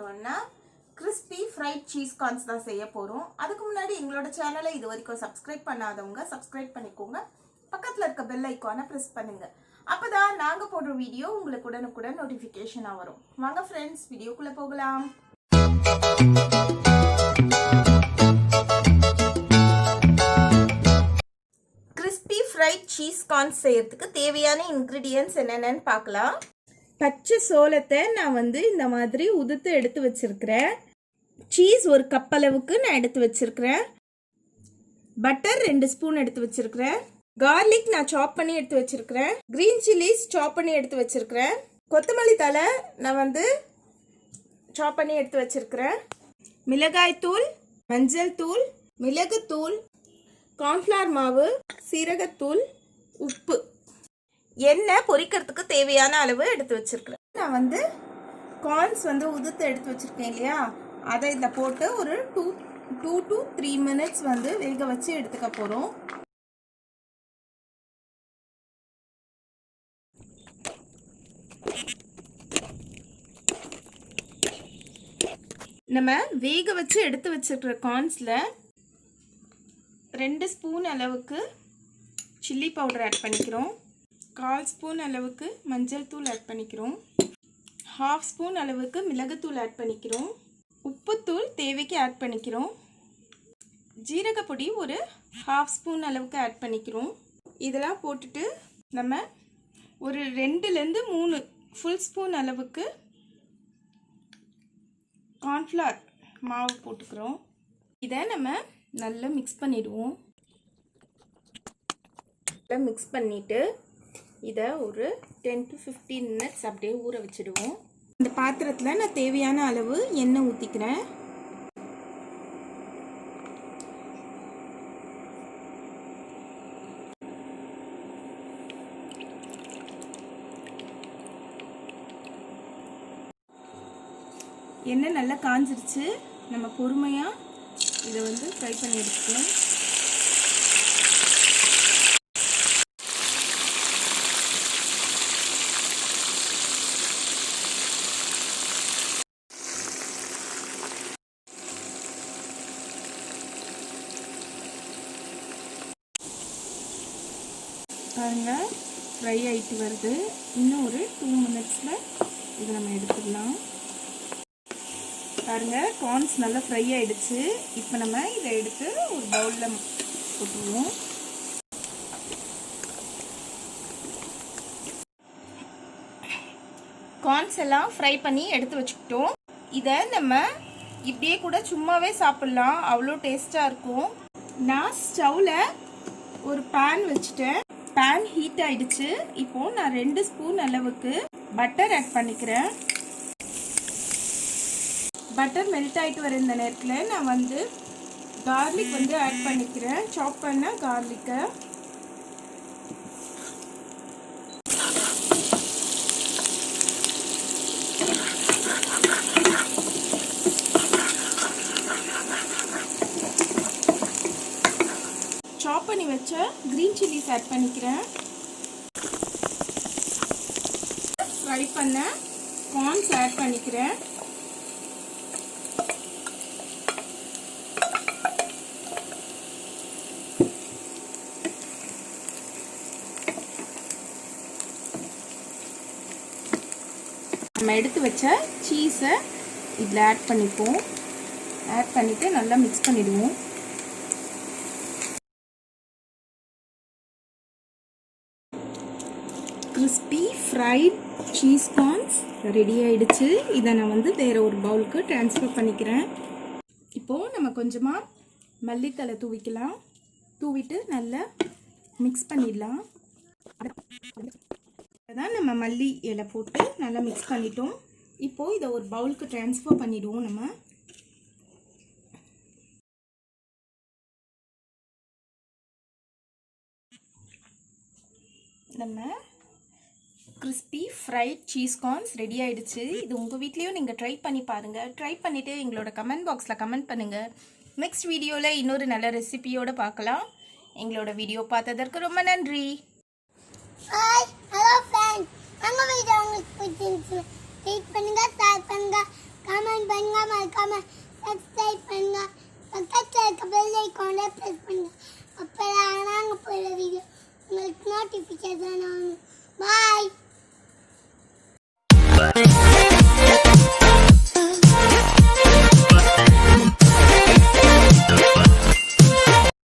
போறோம்னா crispy fried cheese corns தான் செய்ய போறோம். அதுக்கு முன்னாடி எங்களோட சேனலை இதுவரைக்கும் subscribe பண்ணாதவங்க subscribe பண்ணிக்கோங்க. பக்கத்துல இருக்க bell icon-ஐ press பண்ணுங்க. அப்பதான் நாங்க போடுற வீடியோ உங்களுக்கு உடனுக்குடன் நோட்டிஃபிகேஷனா வரும். வாங்க फ्रेंड्स வீடியோக்குள்ள போகலாம். crispy fried cheese corns செய்யிறதுக்கு தேவையான ingredients என்னென்னன்னு பார்க்கலாம். பச்சை சோளத்தை நான் இந்த மாதிரி உதுத்து எடுத்து வச்சிருக்கிறேன். சீஸ் ஒரு கப் அளவுக்கு நான் எடுத்து வச்சிருக்கிறேன். பட்டர் 2 ஸ்பூன் எடுத்து வச்சிருக்கிறேன். கார்லிக் நான் சாப் பண்ணி எடுத்து வச்சிருக்கிறேன். கிரீன் சில்லிஸ் சாப் பண்ணி எடுத்து வச்சிருக்கிறேன். கொத்தமல்லி தழை நான் சாப் பண்ணி எடுத்து வச்சிருக்கிறேன். மிளகாய் தூள், மஞ்சள் தூள், மிளகு தூள், கார்ன்ஃப்ளவர் மாவு, சீரகத்தூள், உப்பு, எண்ணெய் பொரிக்கிறதுக்கு தேவையான அளவு எடுத்து வச்சிருக்கிறேன். நான் கார்ன்ஸ் உதுத்து எடுத்து வச்சிருக்கேன் இல்லையா, அதை இதில் போட்டு ஒரு 2 to 3 minutes வேக வச்சு எடுத்துக்க போகிறோம். நம்ம வேக வச்சு எடுத்து வச்சிருக்கிற கார்ன்ஸில் 2 ஸ்பூன் அளவுக்கு சில்லி பவுடர் ஆட் பண்ணிக்கிறோம். 1/4 ஸ்பூன் அளவுக்கு மஞ்சள் தூள் ஆட் பண்ணிக்கிறோம். 1/2 ஸ்பூன் அளவுக்கு மிளகுத்தூள் ஆட் பண்ணிக்கிறோம். உப்புத்தூள் தேவைக்கு ஆட் பண்ணிக்கிறோம். ஜீரகப்பொடி ஒரு 1/2 ஸ்பூன் அளவுக்கு ஆட் பண்ணிக்கிறோம். இதெல்லாம் போட்டுட்டு நம்ம ஒரு 2லேருந்து 3 ஃபுல் ஸ்பூன் அளவுக்கு கார்ன்ஃப்ளவர் மாவு போட்டுக்கிறோம். இதை நம்ம நல்லா மிக்ஸ் பண்ணிடுவோம். மிக்ஸ் பண்ணிவிட்டு இதை ஒரு 10 to 15 minutes அப்படியே ஊற வச்சிடுவோம். இந்த பாத்திரத்தில் நான் தேவையான அளவு எண்ணெய் ஊற்றிக்கிறேன். எண்ணெய் நல்லா காஞ்சிருச்சு. நம்ம பொறுமையாக இதை ஃப்ரை பண்ணி எடுத்துக்கலாம். பாருங்க, ஃப்ரை ஆகிட்டு வருது. இன்னும் ஒரு 2 minutesல இதை நம்ம எடுத்துடலாம். பாருங்க, கார்ன்ஸ் நல்லா ஃப்ரை ஆகிடுச்சு. இப்போ நம்ம இதை எடுத்து ஒரு பவுலில் போட்டுருவோம். கார்ன்ஸ் எல்லாம் ஃப்ரை பண்ணி எடுத்து வச்சுக்கிட்டோம். இதை நம்ம இப்படியே கூட சும்மாவே சாப்பிட்லாம், அவ்வளோ டேஸ்ட்டாக இருக்கும். நான் ஸ்டவ்வில் ஒரு பேன் வச்சுட்டேன். பேன் ஹீட் ஆயிடுச்சு. இப்போ நான் 2 ஸ்பூன் அளவுக்கு பட்டர் ஆட் பண்ணிக்கிறேன். பட்டர் மெல்ட் ஆகிட்டு வர இந்த நேரத்தில் நான் கார்லிக் ஆட் பண்ணிக்கிறேன். சாப் பண்ண கார்லிக்கை சாப் பண்ணி வச்ச கிரீன் சில்லிஸ் ஆட் பண்ணிக்கிறேன். ஃப்ரை பண்ண கார்ன்ஸ் ஆட் பண்ணிக்கிறேன். நம்ம எடுத்து வச்ச சீஸை இதில் ஆட் பண்ணிப்போம். ஆட் பண்ணிவிட்டு நல்லா மிக்ஸ் பண்ணிடுவோம். crispy fried cheese corns ready ஆயிடுச்சு. இதை நான் வேற ஒரு பவுலுக்கு ட்ரான்ஸ்ஃபர் பண்ணிக்கிறேன். இப்போது நம்ம கொஞ்சமாக மல்லித்தழை தூவிக்கலாம். தூவிட்டு நல்லா மிக்ஸ் பண்ணிடலாம். அதான் நம்ம மல்லி இலை போட்டு நல்லா மிக்ஸ் பண்ணிட்டோம். இப்போது இதை ஒரு பவுலுக்கு ட்ரான்ஸ்ஃபர் பண்ணிடுவோம். நம்ம crispy fried cheese corns ready ஆயிடுச்சு. இது உங்கள் வீட்லேயும் நீங்கள் ட்ரை பண்ணி பாருங்கள். ட்ரை பண்ணிவிட்டு எங்களோட கமெண்ட் பாக்ஸில் கமெண்ட் பண்ணுங்கள். நெக்ஸ்ட் வீடியோவில் இன்னொரு நல்ல ரெசிபியோடு பார்க்கலாம். எங்களோட வீடியோ பார்த்ததற்கு ரொம்ப நன்றி. Hi, hello friends. நம்ம வீடியோ உங்களுக்கு பிடிச்சிருந்துச்சுன்னா லைக் பண்ணுங்க, ஷேர் பண்ணுங்க, கமெண்ட் பண்ணுங்க, மறக்காம சப்ஸ்கிரைப் பண்ணுங்க, பக்கத்தில் இருக்க பெல் ஐகானை ப்ரெஸ் பண்ணுங்க. அப்போ நாங்கள் போகிற வீடியோ உங்களுக்கு நோட்டிஃபிகேஷன் ஆகும். பாய்.